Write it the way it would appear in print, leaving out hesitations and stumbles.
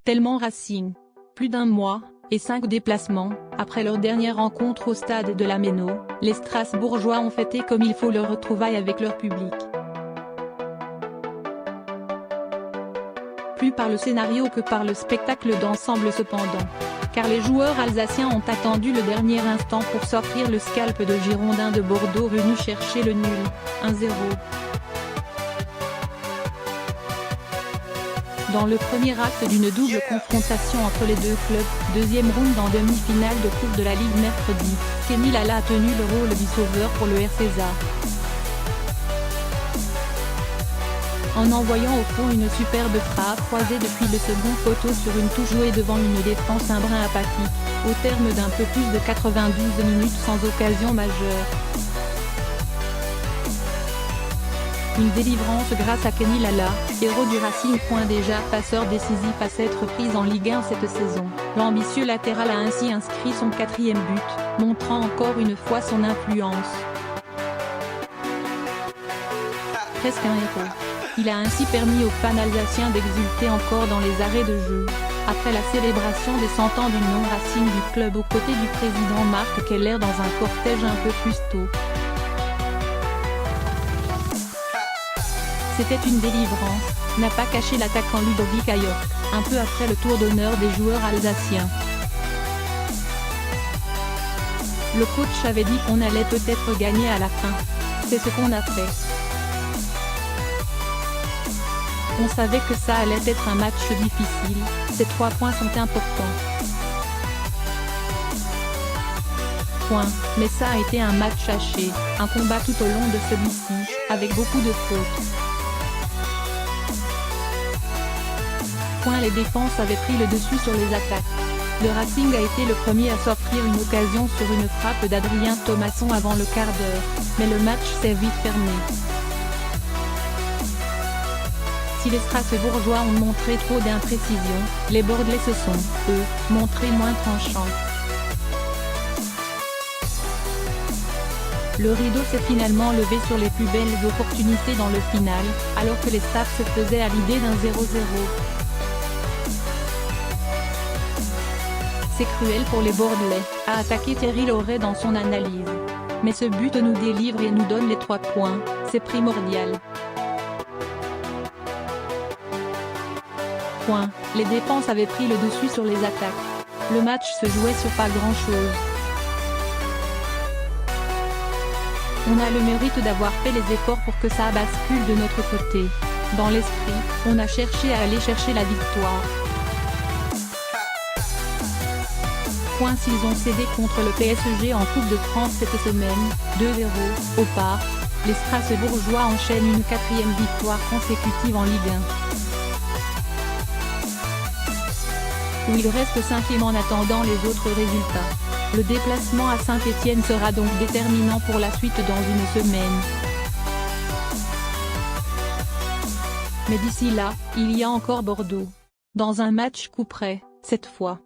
tellement Racing. Plus d'1 mois, et 5 déplacements, après leur dernière rencontre au stade de la Méno, les Strasbourgeois ont fêté comme il faut leur retrouvaille avec leur public. Plus par le scénario que par le spectacle d'ensemble cependant. Car les joueurs alsaciens ont attendu le dernier instant pour s'offrir le scalp de Girondins de Bordeaux venus chercher le nul, 1-0. Dans le premier acte d'une double confrontation entre les deux clubs, deuxième round en demi-finale de Coupe de la Ligue mercredi, Kenny Lala a tenu le rôle du sauveur pour le RCSA. En envoyant au fond une superbe frappe croisée depuis le second poteau sur une touche jouée devant une défense un brin apathique, au terme d'un peu plus de 92 minutes sans occasion majeure. Une délivrance grâce à Kenny Lala, héros du Racing. Déjà passeur décisif à s'être prise en Ligue 1 cette saison, l'ambitieux latéral a ainsi inscrit son 4e but, montrant encore une fois son influence. Presque un héros. Il a ainsi permis aux fans alsaciens d'exulter encore dans les arrêts de jeu, après la célébration des 100 ans du non-Racing du club aux côtés du président Marc Keller dans un cortège un peu plus tôt. C'était une délivrance, n'a pas caché l'attaquant Ludovic Ayok, un peu après le tour d'honneur des joueurs alsaciens. Le coach avait dit qu'on allait peut-être gagner à la fin. C'est ce qu'on a fait. On savait que ça allait être un match difficile, ces 3 points sont importants. Mais ça a été un match haché, un combat tout au long de celui-ci, avec beaucoup de fautes. Les défenses avaient pris le dessus sur les attaques. Le Racing a été le premier à s'offrir une occasion sur une frappe d'Adrien Thomasson avant le quart d'heure, mais le match s'est vite fermé. Si les Strasbourgeois ont montré trop d'imprécision, les Bordelais se sont, eux, montrés moins tranchants. Le rideau s'est finalement levé sur les plus belles opportunités dans le final, alors que les Staffs se faisaient à l'idée d'un 0-0. C'est cruel pour les Bordelais, a attaqué Thierry Laurey dans son analyse. Mais ce but nous délivre et nous donne les 3 points, c'est primordial. Les défenses avaient pris le dessus sur les attaques. Le match se jouait sur pas grand-chose. On a le mérite d'avoir fait les efforts pour que ça bascule de notre côté. Dans l'esprit, on a cherché à aller chercher la victoire. S'ils ont cédé contre le PSG en Coupe de France cette semaine, 2-0, au Parc, les Strasbourgeois enchaînent une 4e victoire consécutive en Ligue 1. Où ils restent 5e en attendant les autres résultats. Le déplacement à Saint-Étienne sera donc déterminant pour la suite dans une semaine. Mais d'ici là, il y a encore Bordeaux. Dans un match coup près, cette fois.